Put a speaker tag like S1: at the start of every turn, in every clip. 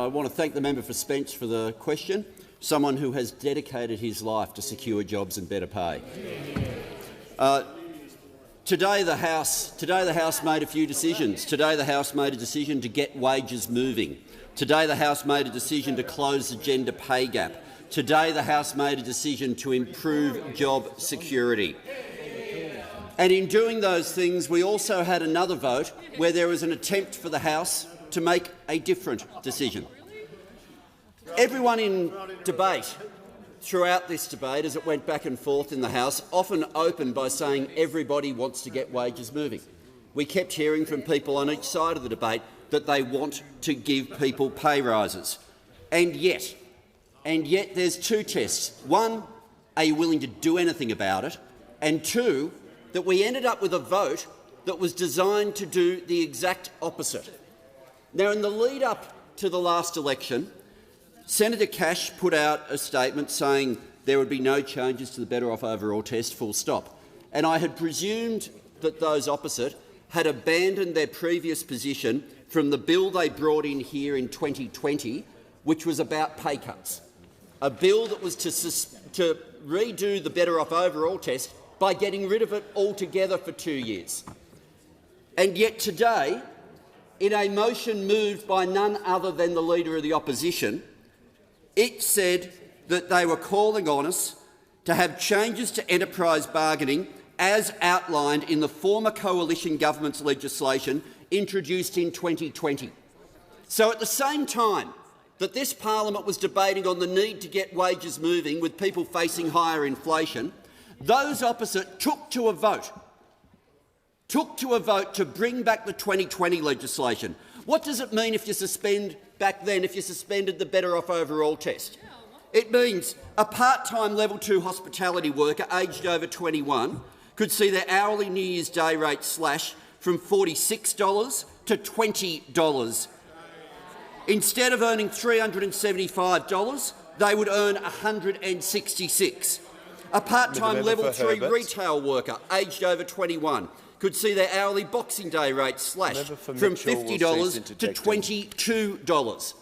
S1: I want to thank the member for Spence for the question, someone who has dedicated his life to secure jobs and better pay. Today the House made a few decisions. Today the House made a decision to get wages moving. Today the House made a decision to close the gender pay gap. Today the House made a decision to improve job security. And in doing those things, we also had another vote where there was an attempt for the House to make a different decision. Everyone in debate, throughout this debate, as it went back and forth in the House, often opened by saying everybody wants to get wages moving. We kept hearing from people on each side of the debate that they want to give people pay rises. And yet there's two tests. One, are you willing to do anything about it? And two, that we ended up with a vote that was designed to do the exact opposite. Now, in the lead-up to the last election, Senator Cash put out a statement saying there would be no changes to the Better Off Overall test, full stop. And I had presumed that those opposite had abandoned their previous position from the bill they brought in here in 2020, which was about pay cuts, a bill that was to redo the Better Off Overall test by getting rid of it altogether for 2 years. And yet today, in a motion moved by none other than the Leader of the Opposition, it said that they were calling on us to have changes to enterprise bargaining as outlined in the former coalition government's legislation introduced in 2020. So at the same time that this parliament was debating on the need to get wages moving with people facing higher inflation, those opposite took to a vote to bring back the 2020 legislation. What does it mean if you suspended the Better Off Overall test? It means a part-time level 2 hospitality worker aged over 21 could see their hourly New Year's Day rate slash from $46 to $20. Instead of earning $375, they would earn $166. A part-time level 3 retail worker aged over 21 could see their hourly Boxing Day rate slashed from $50 to $22.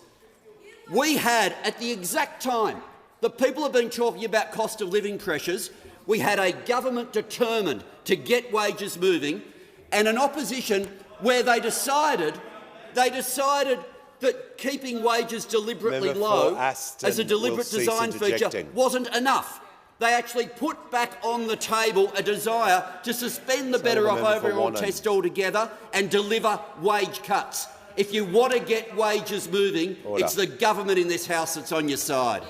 S1: We had, at the exact time that people have been talking about cost of living pressures, we had a government determined to get wages moving and an opposition where they decided that keeping wages deliberately low as a deliberate design feature wasn't enough. They actually put back on the table a desire to suspend the Better Off Overall test altogether and deliver wage cuts. If you want to get wages moving, it's the government in this House that's on your side.